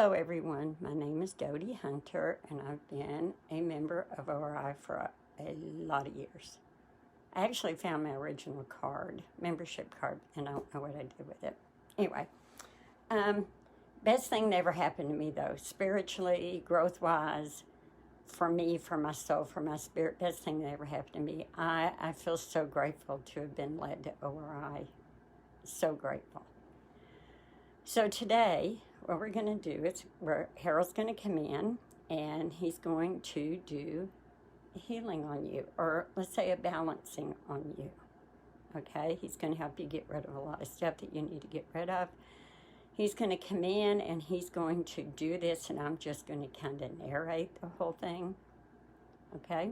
Hello everyone, my name is Dodie Hunter and I've been a member of ORI for a lot of years. I actually found my original card, membership card, and I don't know what I did with it. Anyway, best thing that ever happened to me though, spiritually, growth-wise, for me, for my soul, for my spirit, best thing that ever happened to me. I feel so grateful to have been led to ORI, so grateful. So today, what we're going to do is Harold's going to come in and he's going to do healing on you, or let's say a balancing on you. Okay, he's going to help you get rid of a lot of stuff that you need to get rid of. He's going to come in and he's going to do this, and I'm just going to kind of narrate the whole thing. Okay?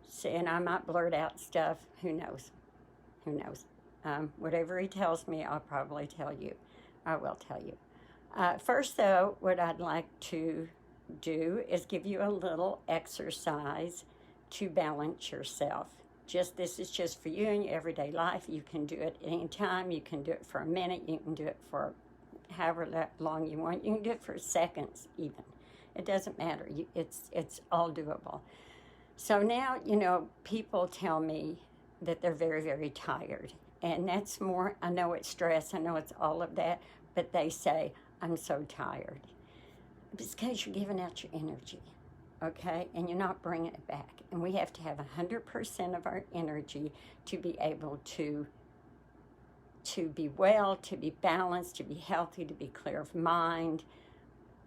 So, and I might blurt out stuff. Who knows? Who knows? Whatever he tells me, I'll probably tell you. I will tell you. First, though, what I'd like to do is give you a little exercise to balance yourself. This is just for you in your everyday life. You can do it anytime. You can do it for a minute. You can do it for however long you want. You can do it for seconds even. It doesn't matter. It's all doable. So now, people tell me that they're very, very tired. And that's more, I know it's stress, I know it's all of that, but they say, I'm so tired. It's because you're giving out your energy, okay? And you're not bringing it back. And we have to have 100% of our energy to be able to be well, to be balanced, to be healthy, to be clear of mind,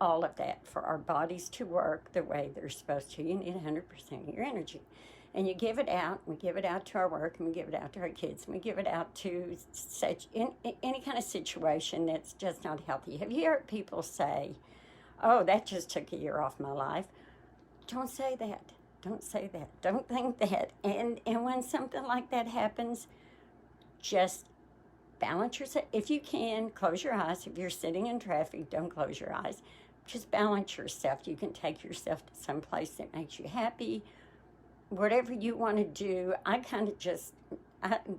all of that, for our bodies to work the way they're supposed to. You need 100% of your energy. And you give it out. We give it out to our work, and we give it out to our kids, and we give it out to any kind of situation that's just not healthy. Have you heard people say, oh, that just took a year off my life? Don't say that. Don't say that. Don't think that. And when something like that happens, just balance yourself. If you can, close your eyes. If you're sitting in traffic, don't close your eyes. Just balance yourself. You can take yourself to some place that makes you happy. Whatever you want to do, I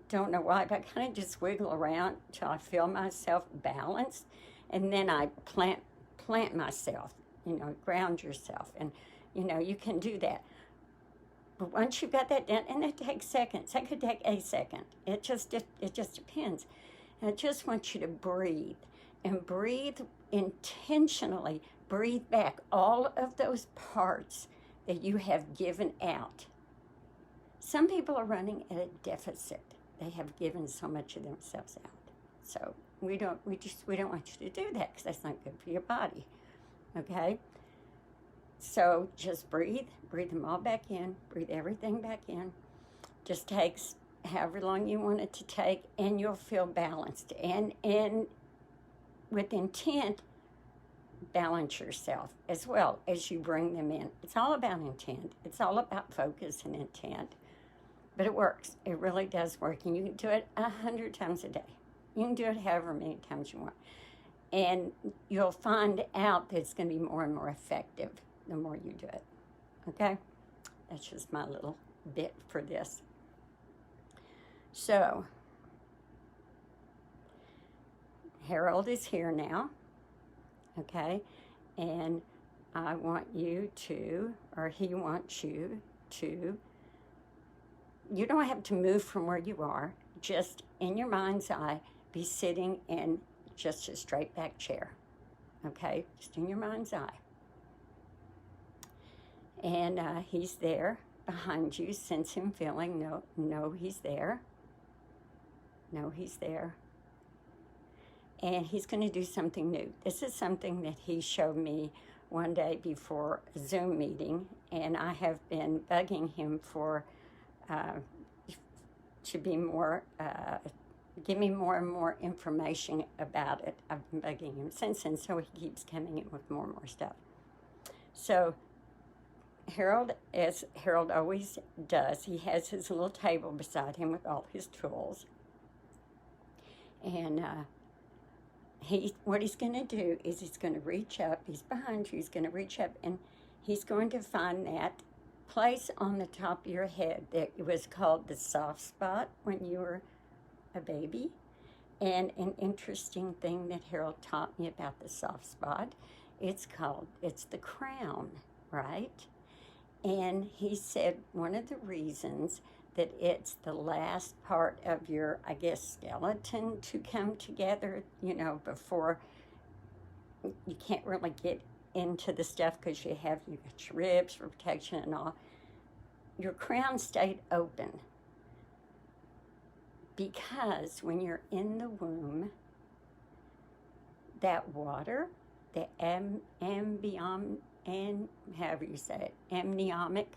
don't know why, but I kind of just wiggle around till I feel myself balanced, and then I plant myself, ground yourself, and, you can do that. But once you've got that done, and that takes seconds, that could take a second. It just depends. And I just want you to breathe, and breathe intentionally. Breathe back all of those parts that you have given out. Some people are running at a deficit. They have given so much of themselves out. So we don't want you to do that, because that's not good for your body. Okay? So just breathe them all back in, breathe everything back in. Just takes however long you want it to take, and you'll feel balanced. And with intent, balance yourself as well as you bring them in. It's all about intent. It's all about focus and intent. But it works. It really does work. And you can do it 100 times a day. You can do it however many times you want. And you'll find out that it's going to be more and more effective the more you do it. Okay? That's just my little bit for this. So, Harold is here now. Okay? And I want you to, or he wants you to, you don't have to move from where you are. Just in your mind's eye, be sitting in just a straight back chair. Okay? Just in your mind's eye. And he's there behind you. Sense him feeling. No, he's there. No, he's there. And he's going to do something new. This is something that he showed me one day before a Zoom meeting, and I have been bugging him for to be more, give me more and more information about it. I've been bugging him since, and so he keeps coming in with more and more stuff. So Harold, as Harold always does, he has his little table beside him with all his tools. And what he's going to do is he's going to reach up. He's behind you. He's going to reach up, and he's going to find that place on the top of your head that was called the soft spot when you were a baby. And an interesting thing that Harold taught me about the soft spot, it's the crown, right? And he said one of the reasons that it's the last part of your, I guess, skeleton to come together, before you can't really get into the stuff because you got your ribs for protection and all. Your crown stayed open because when you're in the womb, that water, the however you say it, amniotic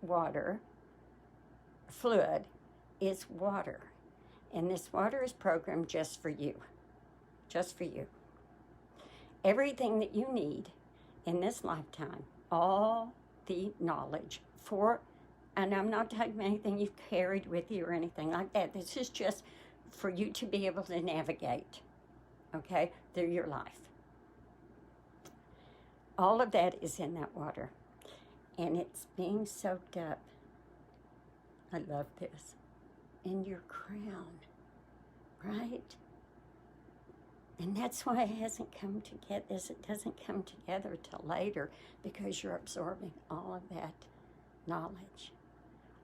water, fluid, is water. And this water is programmed just for you. Just for you. Everything that you need in this lifetime, all the knowledge and I'm not talking about anything you've carried with you or anything like that. This is just for you to be able to navigate, okay, through your life. All of that is in that water, and it's being soaked up. I love this. In your crown, right? And that's why it hasn't come together. It doesn't come together till later, because you're absorbing all of that knowledge.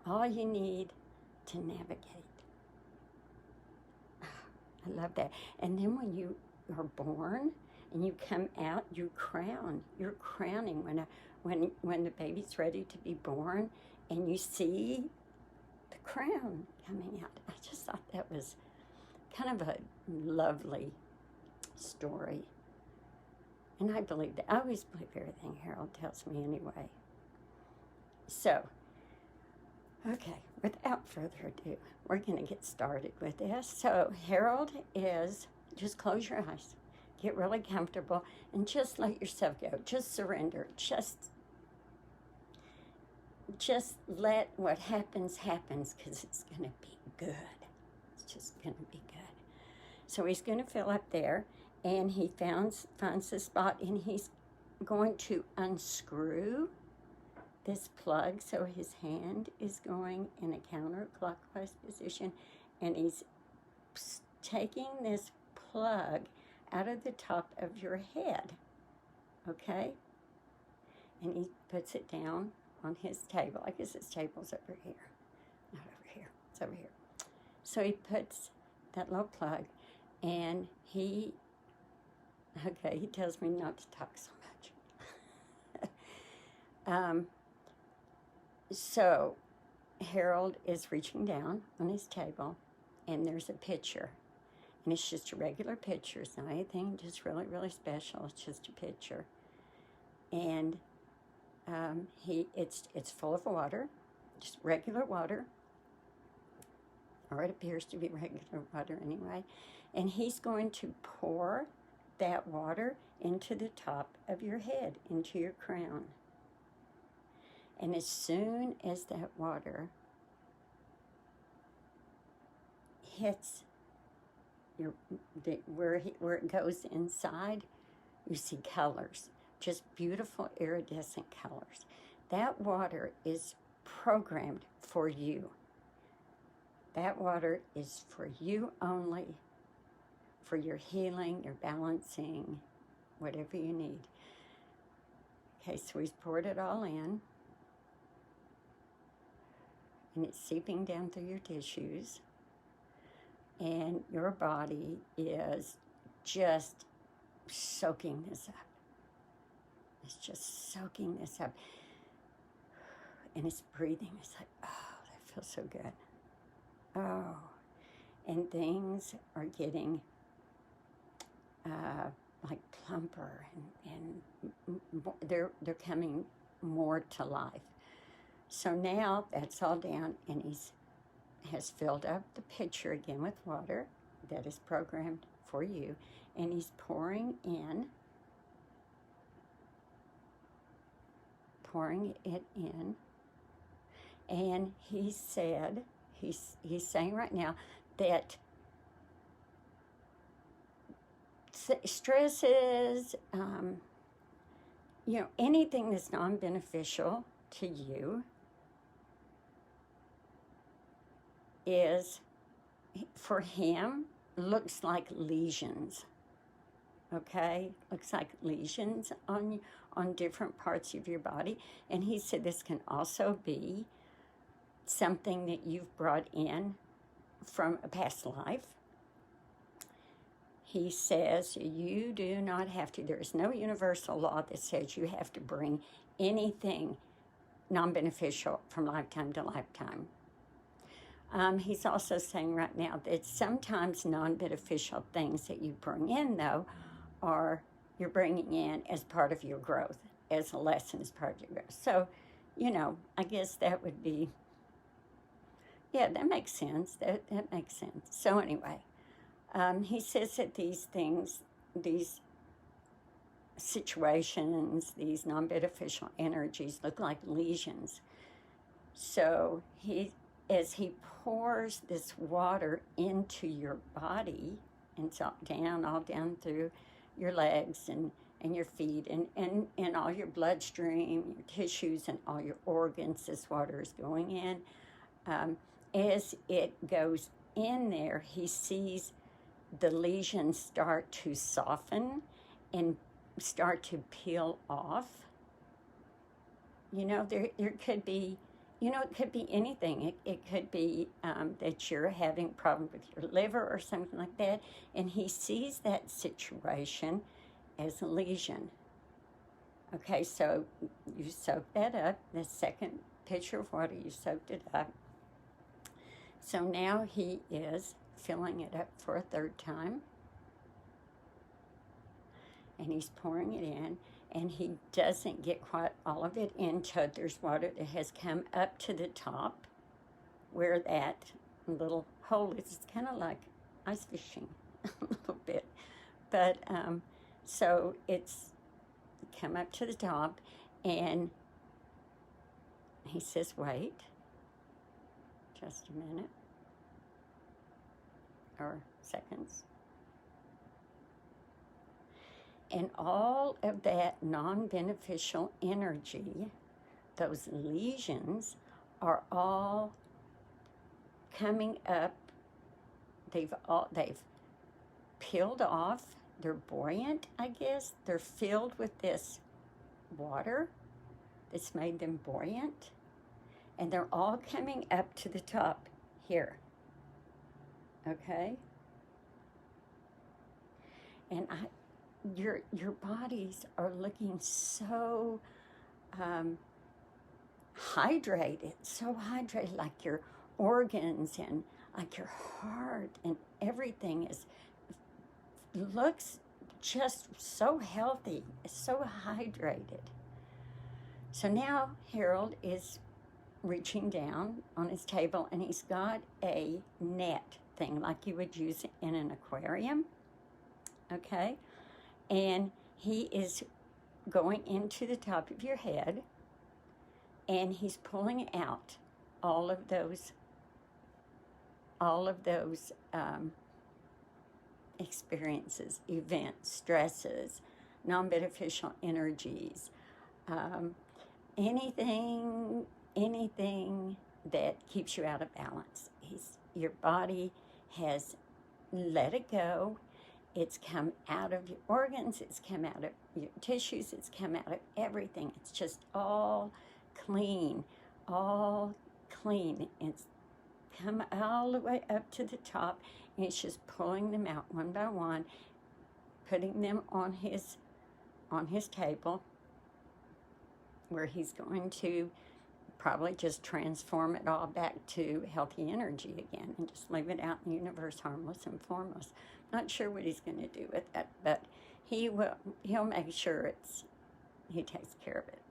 All you need to navigate. I love that. And then when you are born and you come out, you're crowning when the baby's ready to be born, and you see the crown coming out. I just thought that was kind of a lovely story. And I believe that. I always believe everything Harold tells me anyway. So, okay, without further ado, we're going to get started with this. So, Harold is, just close your eyes, get really comfortable, and just let yourself go. Just surrender. Just let what happens, because it's going to be good. It's just going to be good. So he's going to fill up there, and he finds the spot, and he's going to unscrew this plug, so his hand is going in a counterclockwise position, and he's taking this plug out of the top of your head, okay? And he puts it down on his table. I guess his table's over here. Not over here. It's over here. So he puts that little plug, and he tells me not to talk so much. So Harold is reaching down on his table, and there's a pitcher. And it's just a regular pitcher. It's not anything just really, really special. It's just a pitcher. And it's full of water, just regular water, or it appears to be regular water anyway. And he's going to pour that water into the top of your head, into your crown. And as soon as that water hits where it goes inside, you see colors, just beautiful iridescent colors. That water is programmed for you. That water is for you only, for your healing, your balancing, whatever you need. Okay, so he's poured it all in, and it's seeping down through your tissues, and your body is just soaking this up. It's just soaking this up, and it's breathing. It's like, oh, that feels so good. Oh, and things are getting like plumper, and they're coming more to life. So now that's all down, and has filled up the pitcher again with water that is programmed for you, and he's pouring it in, and he said, he's saying right now that stresses, anything that's non-beneficial to you is, for him, looks like lesions, okay? Looks like lesions on different parts of your body. And he said this can also be something that you've brought in from a past life. He says you do not have to, there is no universal law that says you have to bring anything non-beneficial from lifetime to lifetime. He's also saying right now that sometimes non-beneficial things that you bring in, though, are you're bringing in as part of your growth, as a lesson as part of your growth. So, I guess that would be, yeah, that makes sense. That makes sense. So anyway, he says that these things, these situations, these non-beneficial energies look like lesions. So as he pours this water into your body, and it's all down through your legs and your feet and all your bloodstream, your tissues, and all your organs, this water is going in. As it goes in there, he sees the lesions start to soften and start to peel off. There could be, it could be anything. It could be that you're having a problem with your liver or something like that, and he sees that situation as a lesion. Okay, so you soak that up. The second pitcher of water, you soaked it up. So now he is filling it up for a third time. And he's pouring it in. And he doesn't get quite all of it into. There's water that has come up to the top where that little hole is. It's kind of like ice fishing a little bit. But so it's come up to the top, and he says, wait just a minute, or seconds. And all of that non-beneficial energy, those lesions, are all coming up. They've peeled off. They're buoyant, I guess. They're filled with this water that's made them buoyant. And they're all coming up to the top here. Okay? And your bodies are looking so hydrated, like your organs and like your heart and everything looks just so healthy, so hydrated. So now Harold is reaching down on his table, and he's got a net thing like you would use in an aquarium. Okay? And he is going into the top of your head, and he's pulling out all of those experiences, events, stresses, non-beneficial energies, anything that keeps you out of balance. Your body has let it go. It's come out of your organs, it's come out of your tissues, it's come out of everything. It's just all clean. It's come all the way up to the top, and it's just pulling them out one by one, putting them on his table, where he's going to probably just transform it all back to healthy energy again and just leave it out in the universe, harmless and formless. Not sure what he's going to do with that, but he'll make sure he takes care of it.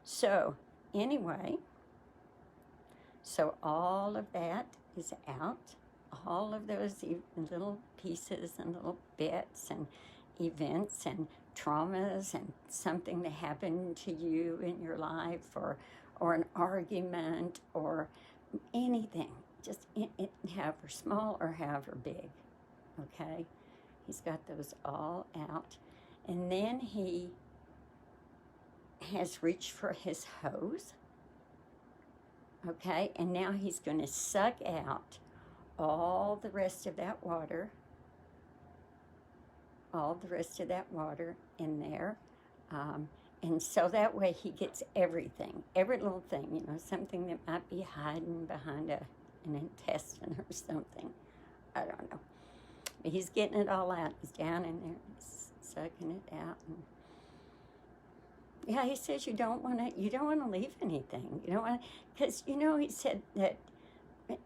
So anyway, so all of that is out. All of those little pieces and little bits and events and traumas and something that happened to you in your life, or an argument, or anything, just however small or however big. Okay, he's got those all out. And then he has reached for his hose. Okay, and now he's going to suck out all the rest of that water all the rest of that water in there. And so that way he gets everything, every little thing, something that might be hiding behind an intestine or something. I don't know. But he's getting it all out. He's down in there, he's sucking it out. And yeah, he says you don't want to leave anything. You don't want to, because, he said that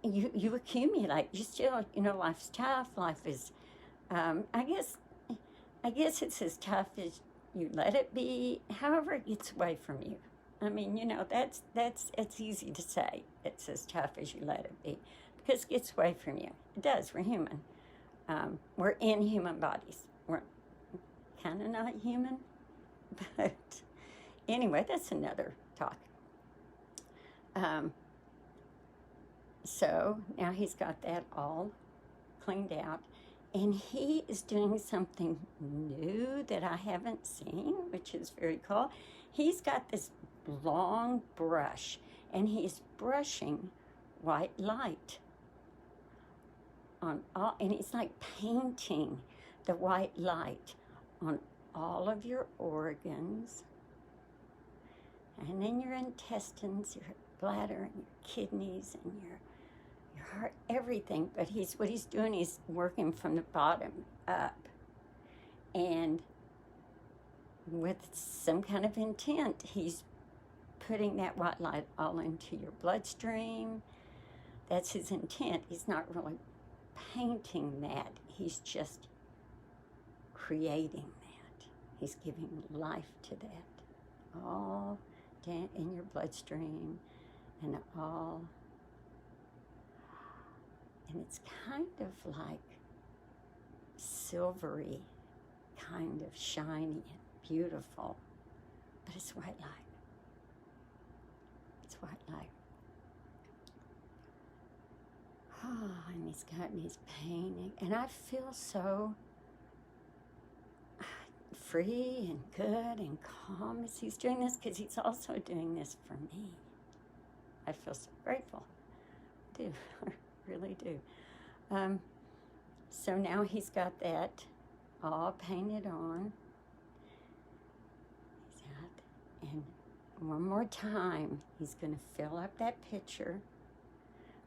you accumulate. You still, life's tough. Life is, I guess it's as tough as you let it be. However, it gets away from you. I mean, it's easy to say. It's as tough as you let it be, because it gets away from you. It does. We're human. We're in human bodies. We're kind of not human, but anyway, that's another talk. So now he's got that all cleaned out. And he is doing something new that I haven't seen, which is very cool. He's got this long brush, and he's brushing white light on all, and it's like painting the white light on all of your organs, and then your intestines, your bladder, and your kidneys, and your heart, everything. But what he's doing is working from the bottom up, and with some kind of intent, he's putting that white light all into your bloodstream. That's his intent. He's not really painting that. He's just creating that. He's giving life to that, all down in your bloodstream, and all. And it's kind of like silvery, kind of shiny and beautiful, but it's white light. It's white light. Oh, and he's got me painting, and I feel so free and good and calm as he's doing this, because he's also doing this for me. I feel so grateful. I do. Really do. So now he's got that all painted on. And one more time, he's going to fill up that pitcher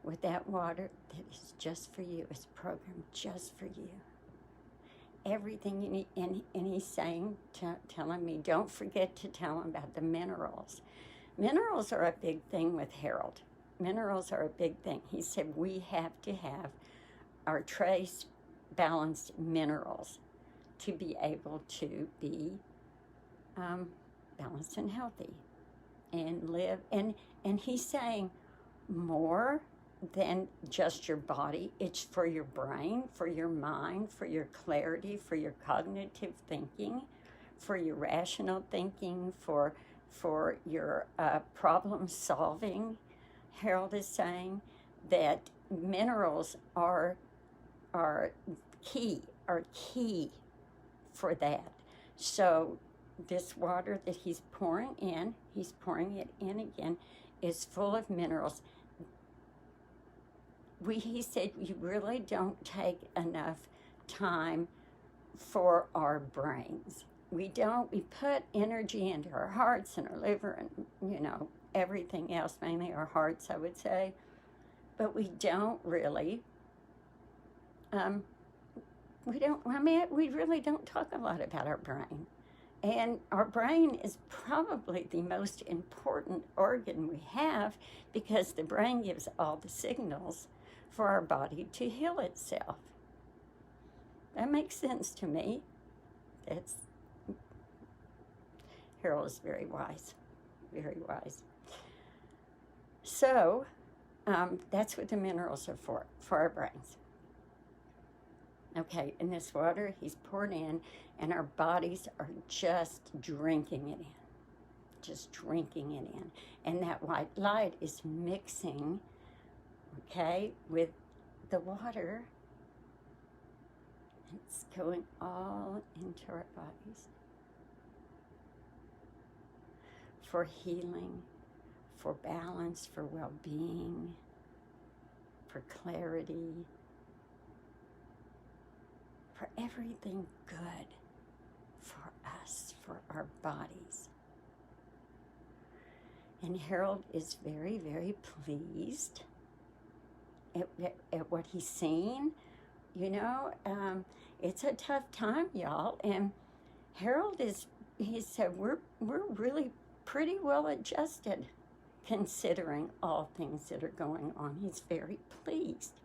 with that water that is just for you. It's programmed just for you. Everything you need. And he's saying, telling me, don't forget to tell him about the minerals. Minerals are a big thing with Harold. Minerals are a big thing. He said we have to have our trace balanced minerals to be able to be balanced and healthy and live. And he's saying more than just your body. It's for your brain, for your mind, for your clarity, for your cognitive thinking, for your rational thinking, for your problem solving. Harold is saying that minerals are key for that. So this water that he's pouring it in again, is full of minerals. He said we really don't take enough time for our brains. We put energy into our hearts and our liver and, everything else, mainly our hearts, I would say. But we don't really, we really don't talk a lot about our brain. And our brain is probably the most important organ we have, because the brain gives all the signals for our body to heal itself. That makes sense to me. Harold is very wise, very wise. So that's what the minerals are for our brains. Okay, and this water he's poured in, and our bodies are just drinking it in. Just drinking it in. And that white light is mixing, with the water. It's going all into our bodies. For healing, for balance, for well-being, for clarity, for everything good for us, for our bodies. And Harold is very, very pleased at what he's seen. You know, it's a tough time, y'all. And Harold he said, we're really pretty well adjusted considering all things that are going on. He's very pleased.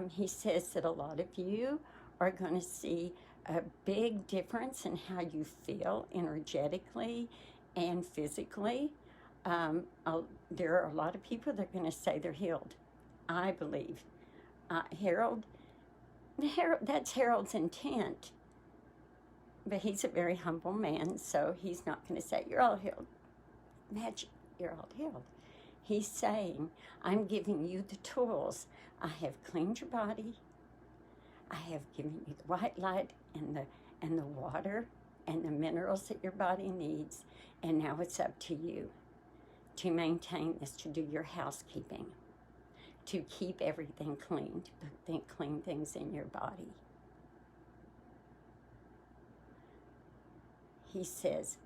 He says that a lot of you are going to see a big difference in how you feel energetically and physically. There are a lot of people that are going to say they're healed, I believe. That's Harold's intent. But he's a very humble man, so he's not going to say, you're all healed. Magic, you're all healed. He's saying, I'm giving you the tools. I have cleaned your body. I have given you the white light and the water and the minerals that your body needs. And now it's up to you to maintain this, to do your housekeeping, to keep everything clean, to put clean things in your body. He says,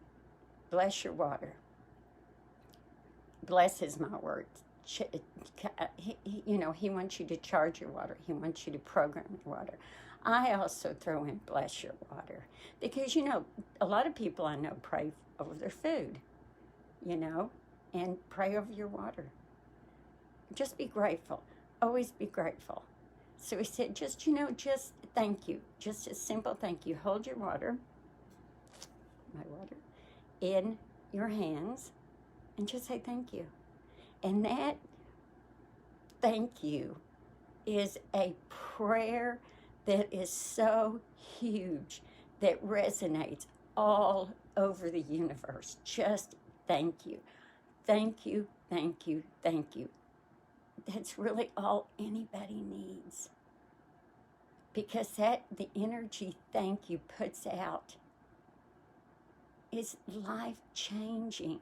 bless your water. Bless is my word. He wants you to charge your water. He wants you to program your water. I also throw in bless your water. Because, a lot of people I know pray over their food, and pray over your water. Just be grateful. Always be grateful. So he said, just thank you. Just a simple thank you. Hold your water, my water, in your hands and just say thank you. And that thank you is a prayer that is so huge that resonates all over the universe. Just thank you. Thank you, thank you, thank you. That's really all anybody needs. Because the energy thank you puts out is life-changing.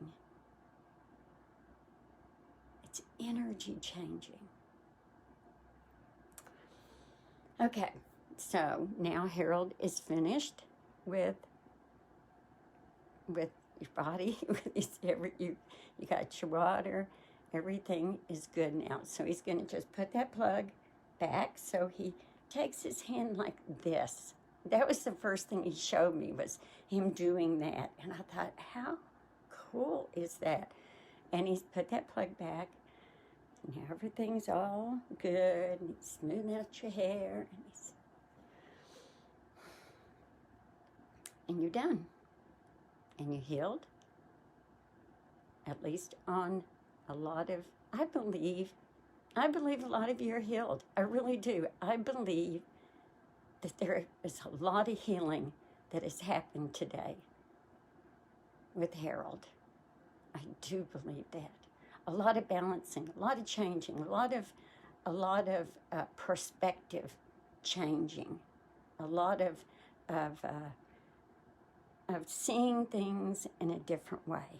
It's energy-changing. Okay, so now Harold is finished with your body. You got your water. Everything is good now. So he's going to just put that plug back. So he takes his hand like this. That was the first thing he showed me, was him doing that. And I thought, how cool is that? And he's put that plug back. And now everything's all good. And he's smoothing out your hair. And you're done. And you're healed. At least on a lot of, I believe a lot of you are healed. I really do. I believe that there is a lot of healing that has happened today with Harold. I do believe that. A lot of balancing, a lot of changing, a lot of perspective changing, a lot of seeing things in a different way,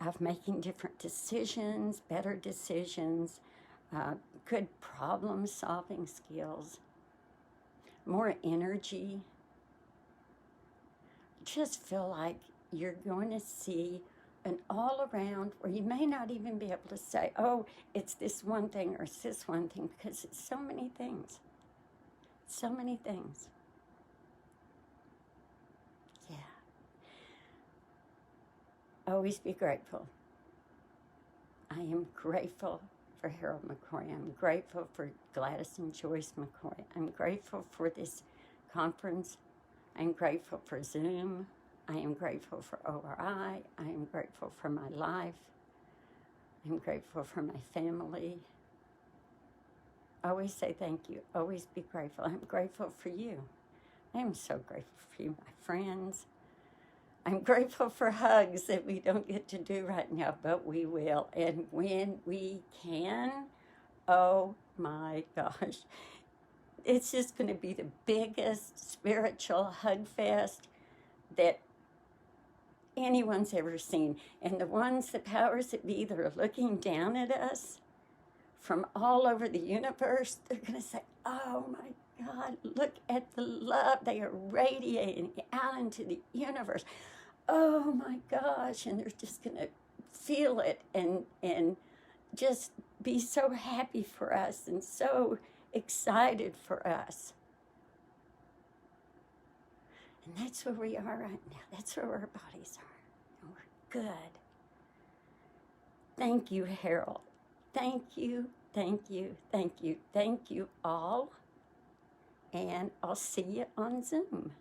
of making different decisions, better decisions, good problem-solving skills, more energy. Just feel like you're going to see an all-around where you may not even be able to say, oh, it's this one thing or it's this one thing, because it's so many things. So many things. Yeah. Always be grateful. I am grateful for Harold McCoy. I'm grateful for Gladys and Joyce McCoy. I'm grateful for this conference. I'm grateful for Zoom. I am grateful for ORI. I am grateful for my life. I'm grateful for my family. Always say thank you. Always be grateful. I'm grateful for you. I am so grateful for you, my friends. I'm grateful for hugs that we don't get to do right now, but we will. And when we can, oh my gosh, it's just going to be the biggest spiritual hug fest that anyone's ever seen. And the powers that be that are looking down at us from all over the universe, they're going to say, oh my God, look at the love. They are radiating out into the universe. Oh my gosh. And they're just going to feel it and just be so happy for us and so excited for us. And that's where we are right now. That's where our bodies are. And we're good. Thank you, Harold. Thank you, thank you, thank you, thank you all. And I'll see you on Zoom.